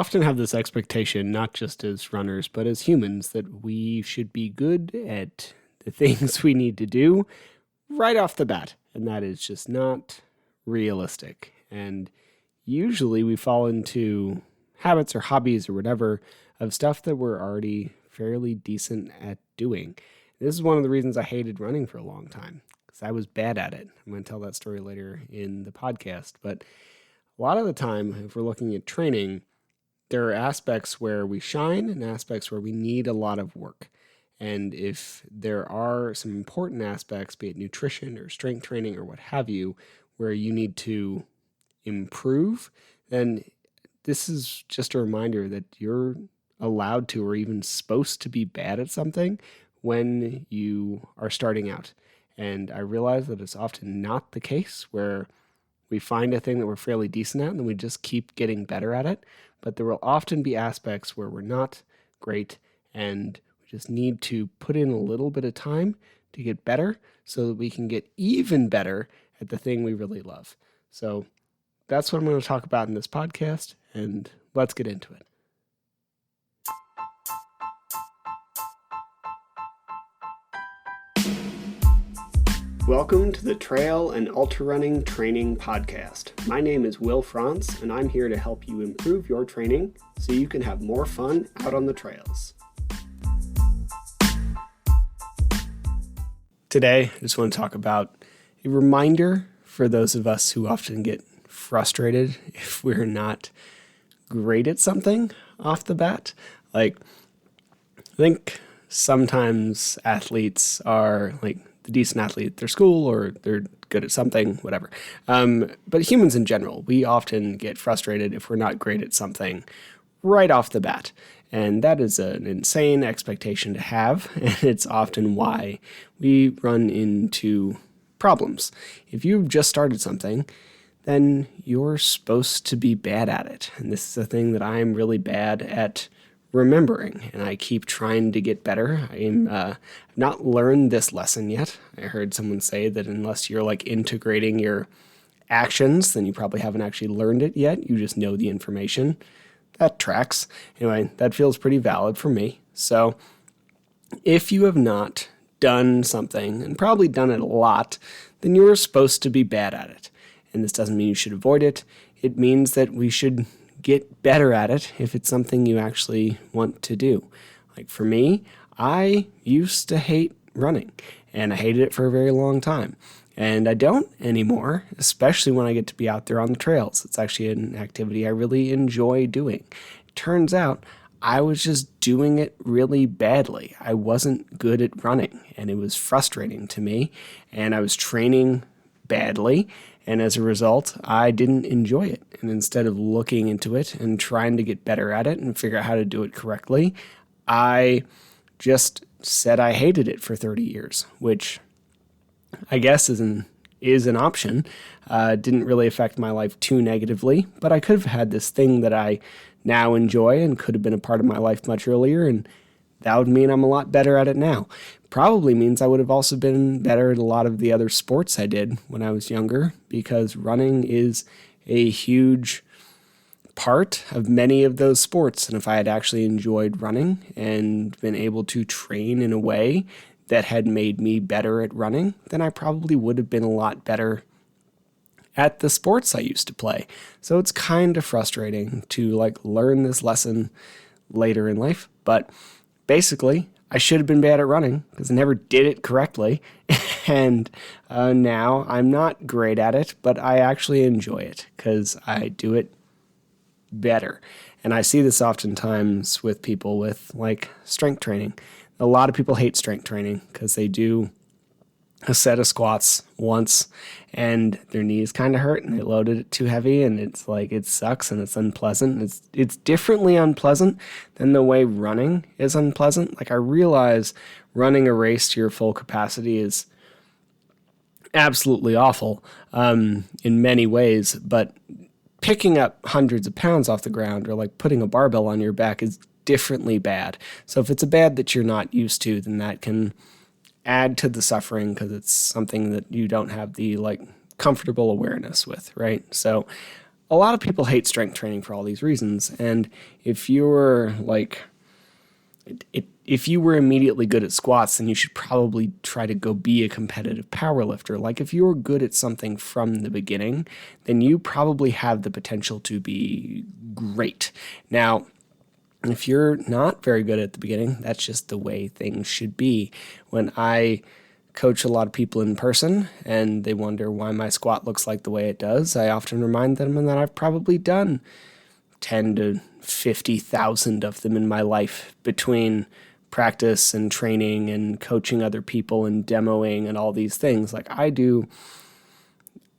Often have this expectation, not just as runners, but as humans, that we should be good at the things we need to do right off the bat. And that is just not realistic. And usually we fall into habits or hobbies or whatever of stuff that we're already fairly decent at doing. This is one of the reasons I hated running for a long time, because I was bad at it. I'm going to tell that story later in the podcast. But a lot of the time, if we're looking at training, there are aspects where we shine and aspects where we need a lot of work. And if there are some important aspects, be it nutrition or strength training or what have you, where you need to improve, then this is just a reminder that you're allowed to or even supposed to be bad at something when you are starting out. And I realize that it's often not the case where we find a thing that we're fairly decent at and then we just keep getting better at it. But there will often be aspects where we're not great and we just need to put in a little bit of time to get better so that we can get even better at the thing we really love. So that's what I'm going to talk about in this podcast, and let's get into it. Welcome to the Trail and Ultra Running Training Podcast. My name is Will Franz, and I'm here to help you improve your training so you can have more fun out on the trails. Today, I just want to talk about a reminder for those of us who often get frustrated if we're not great at something off the bat. Like, I think sometimes athletes are like the decent athlete at their school or they're good at something, whatever. But humans in general, we often get frustrated if we're not great at something right off the bat. And that is an insane expectation to have. And it's often why we run into problems. If you've just started something, then you're supposed to be bad at it. And this is a thing that I'm really bad at remembering, and I keep trying to get better. I've not learned this lesson yet. I heard someone say that unless you're like integrating your actions, then you probably haven't actually learned it yet. You just know the information. That tracks. Anyway, that feels pretty valid for me. So if you have not done something, and probably done it a lot, then you're supposed to be bad at it. And this doesn't mean you should avoid it. It means that we should get better at it if it's something you actually want to do. Like for me, I used to hate running, and I hated it for a very long time. And I don't anymore, especially when I get to be out there on the trails. It's actually an activity I really enjoy doing. It turns out I was just doing it really badly. I wasn't good at running, and it was frustrating to me, and I was training badly, and as a result, I didn't enjoy it. And instead of looking into it and trying to get better at it and figure out how to do it correctly, I just said I hated it for 30 years, which I guess is an option. Didn't really affect my life too negatively, but I could have had this thing that I now enjoy and could have been a part of my life much earlier, and that would mean I'm a lot better at it now. Probably means I would have also been better at a lot of the other sports I did when I was younger, because running is a huge part of many of those sports. And if I had actually enjoyed running and been able to train in a way that had made me better at running, then I probably would have been a lot better at the sports I used to play. So it's kind of frustrating to learn this lesson later in life. But basically, I should have been bad at running because I never did it correctly. And now I'm not great at it, but I actually enjoy it because I do it better. And I see this oftentimes with people with strength training. A lot of people hate strength training because they do a set of squats once and their knees kind of hurt and they loaded it too heavy, and it's it sucks and it's unpleasant. It's differently unpleasant than the way running is unpleasant. I realize running a race to your full capacity is absolutely awful in many ways, but picking up hundreds of pounds off the ground or putting a barbell on your back is differently bad. So if it's a bad that you're not used to, then that can add to the suffering because it's something that you don't have the comfortable awareness with, right? So a lot of people hate strength training for all these reasons. And if you're like, if you were immediately good at squats, then you should probably try to go be a competitive powerlifter. Like if you're good at something from the beginning, then you probably have the potential to be great. Now, if you're not very good at the beginning, that's just the way things should be. When I coach a lot of people in person and they wonder why my squat looks like the way it does, I often remind them that I've probably done 10 to 50,000 of them in my life between practice and training and coaching other people and demoing and all these things. Like I do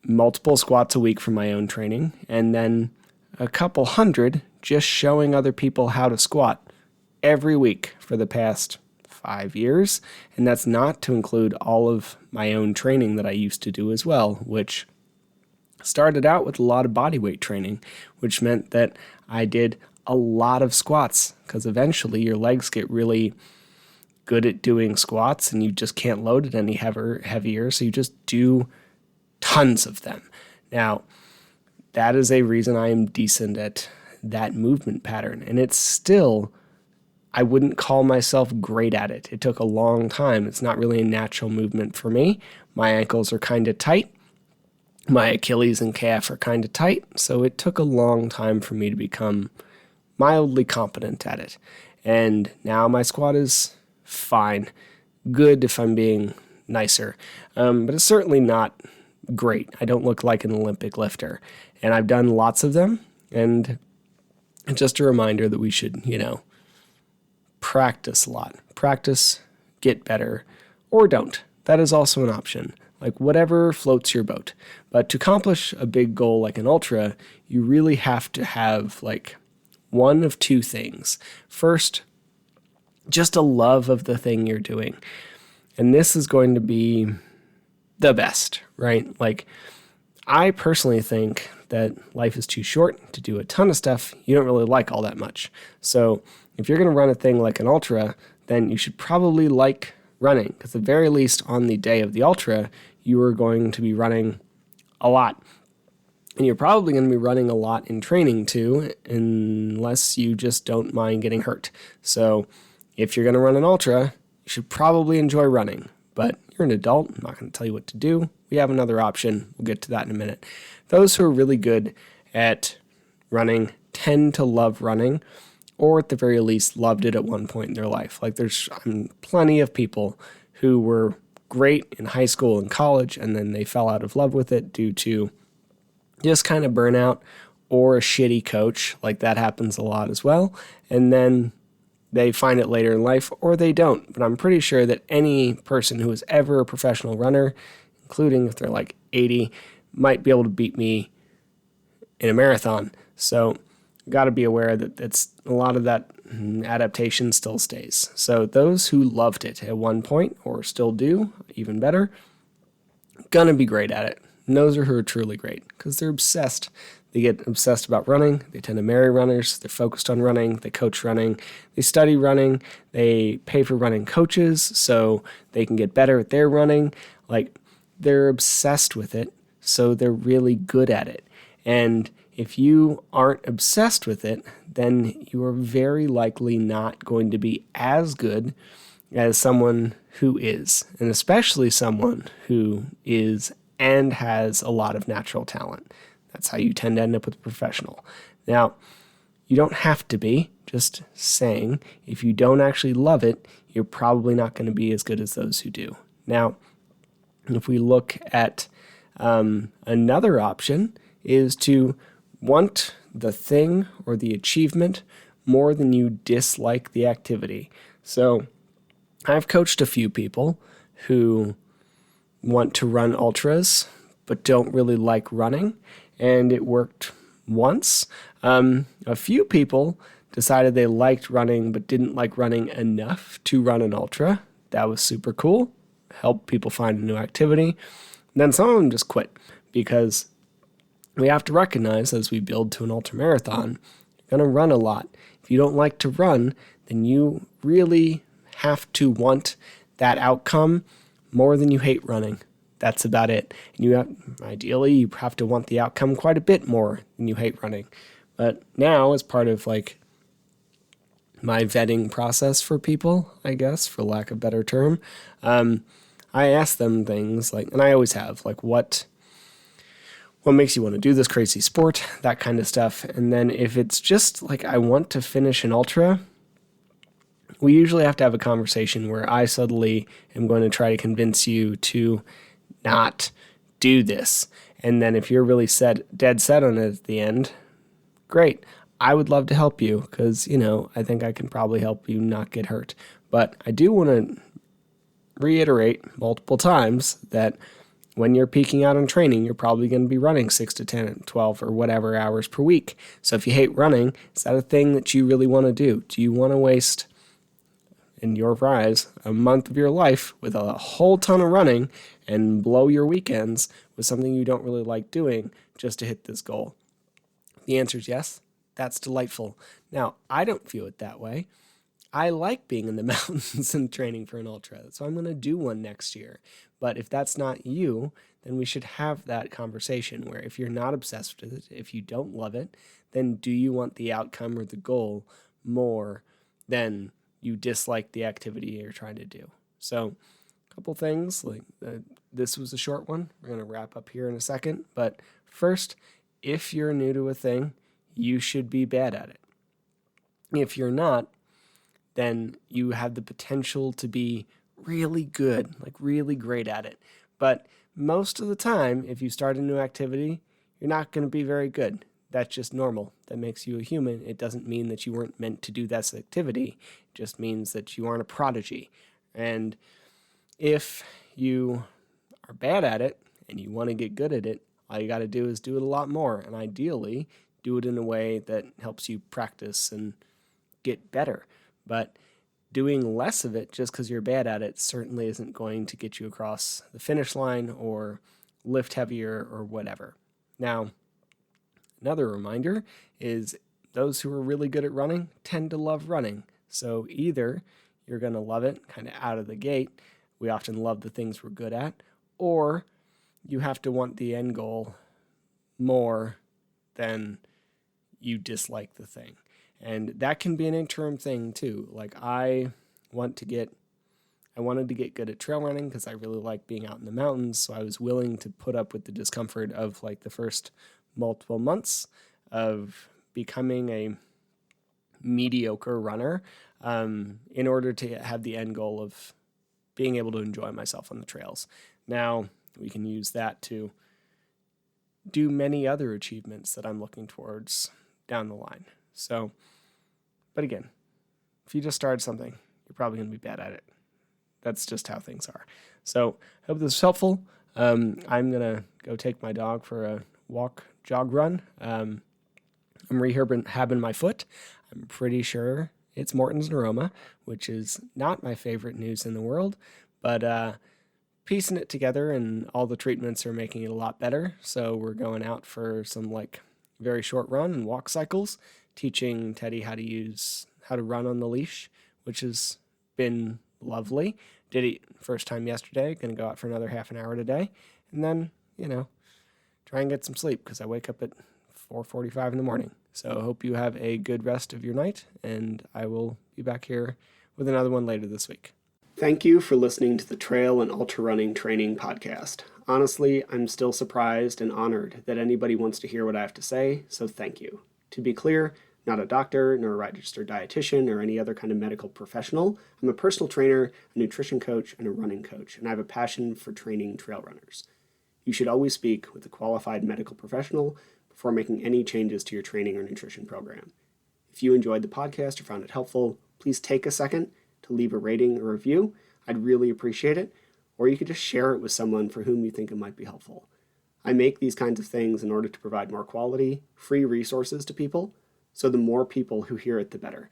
multiple squats a week for my own training and then a couple hundred just showing other people how to squat every week for the past 5 years. And that's not to include all of my own training that I used to do as well, which started out with a lot of body weight training, which meant that I did a lot of squats because eventually your legs get really good at doing squats and you just can't load it any heavier. So you just do tons of them. Now, that is a reason I am decent at that movement pattern. And it's still, I wouldn't call myself great at it. It took a long time. It's not really a natural movement for me. My ankles are kind of tight. My Achilles and calf are kind of tight. So it took a long time for me to become mildly competent at it. And now my squat is fine. Good if I'm being nicer. But it's certainly not great. I don't look like an Olympic lifter. And I've done lots of them. And just a reminder that we should, practice a lot. Practice, get better, or don't. That is also an option. Like whatever floats your boat. But to accomplish a big goal like an ultra, you really have to have like one of two things. First, just a love of the thing you're doing. And this is going to be the best, right? Like I personally think that life is too short to do a ton of stuff you don't really like all that much. So if you're going to run a thing like an ultra, then you should probably like running, because at the very least on the day of the ultra, you are going to be running a lot. And you're probably going to be running a lot in training too, unless you just don't mind getting hurt. So if you're going to run an ultra, you should probably enjoy running. But you're an adult. I'm not going to tell you what to do. We have another option. We'll get to that in a minute. Those who are really good at running tend to love running, or at the very least loved it at one point in their life. Like there's plenty of people who were great in high school and college, and then they fell out of love with it due to just kind of burnout or a shitty coach. Like that happens a lot as well. And then they find it later in life, or they don't. But I'm pretty sure that any person who was ever a professional runner, including if they're like 80, might be able to beat me in a marathon. So got to be aware that it's a lot of that adaptation still stays. So those who loved it at one point, or still do, even better, gonna be great at it. And those are who are truly great, because they're obsessed. They get obsessed about running. They tend to marry runners. They're focused on running. They coach running. They study running. They pay for running coaches so they can get better at their running. Like, they're obsessed with it, so they're really good at it. And if you aren't obsessed with it, then you are very likely not going to be as good as someone who is, and especially someone who is and has a lot of natural talent. That's how you tend to end up with a professional. Now, you don't have to be, just saying. If you don't actually love it, you're probably not going to be as good as those who do. Now, if we look at another option, is to want the thing or the achievement more than you dislike the activity. So I've coached a few people who want to run ultras but don't really like running, and it worked once. A few people decided they liked running but didn't like running enough to run an ultra. That was super cool. Helped people find a new activity. And then some of them just quit, because we have to recognize as we build to an ultramarathon, you're going to run a lot. If you don't like to run, then you really have to want that outcome more than you hate running. that's about it. And ideally, you have to want the outcome quite a bit more than you hate running. But now, as part of like my vetting process for people, I guess, for lack of a better term, I ask them things like, and I always have, like, what makes you want to do this crazy sport, that kind of stuff. And then if it's just like, I want to finish an ultra, we usually have to have a conversation where I suddenly am going to try to convince you to not do this. And then if you're really dead set on it at the end, great. I would love to help you because, I think I can probably help you not get hurt. But I do want to reiterate multiple times that when you're peaking out on training, you're probably going to be running 6 to 10, 12, or whatever hours per week. So if you hate running, is that a thing that you really want to do? Do you want to waste, in your eyes, a month of your life with a whole ton of running and blow your weekends with something you don't really like doing just to hit this goal? The answer is yes. That's delightful. Now, I don't view it that way. I like being in the mountains and training for an ultra, so I'm going to do one next year. But if that's not you, then we should have that conversation where if you're not obsessed with it, if you don't love it, then do you want the outcome or the goal more than you dislike the activity you're trying to do? So a couple things, like this was a short one. We're going to wrap up here in a second. But first, if you're new to a thing, you should be bad at it. If you're not, then you have the potential to be really good, like really great at it. But most of the time, if you start a new activity, you're not going to be very good. That's just normal. That makes you a human. It doesn't mean that you weren't meant to do this activity. It just means that you aren't a prodigy. And if you are bad at it and you want to get good at it, all you got to do is do it a lot more. And ideally, do it in a way that helps you practice and get better. But doing less of it just because you're bad at it certainly isn't going to get you across the finish line or lift heavier or whatever. Now, another reminder is those who are really good at running tend to love running. So either you're going to love it kind of out of the gate. We often love the things we're good at. Or you have to want the end goal more than you dislike the thing. And that can be an interim thing too. Like I wanted to get good at trail running because I really like being out in the mountains. So I was willing to put up with the discomfort of like the first multiple months of becoming a mediocre runner in order to have the end goal of being able to enjoy myself on the trails. Now we can use that to do many other achievements that I'm looking towards down the line. So, but again, if you just started something, you're probably going to be bad at it. That's just how things are. So I hope this was helpful. I'm going to go take my dog for a walk, jog, run. I'm rehabbing my foot. I'm pretty sure it's Morton's neuroma, which is not my favorite news in the world, but piecing it together and all the treatments are making it a lot better. So we're going out for some like very short run and walk cycles, teaching Teddy how to run on the leash, which has been lovely. Did it first time yesterday, going to go out for another half an hour today, and then, try and get some sleep because I wake up at 4:45 in the morning. So I hope you have a good rest of your night, and I will be back here with another one later this week. Thank you for listening to the Trail and Ultra Running Training Podcast. Honestly, I'm still surprised and honored that anybody wants to hear what I have to say, so thank you. To be clear, not a doctor, nor a registered dietitian, or any other kind of medical professional. I'm a personal trainer, a nutrition coach, and a running coach, and I have a passion for training trail runners. You should always speak with a qualified medical professional before making any changes to your training or nutrition program. If you enjoyed the podcast or found it helpful, please take a second to leave a rating or review. I'd really appreciate it. Or you could just share it with someone for whom you think it might be helpful. I make these kinds of things in order to provide more quality, free resources to people, so the more people who hear it, the better.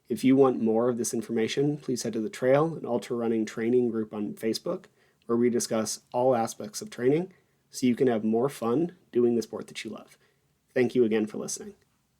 If you want more of this information, please head to the Trail and Ultra Running Training group on Facebook, where we discuss all aspects of training so you can have more fun doing the sport that you love. Thank you again for listening.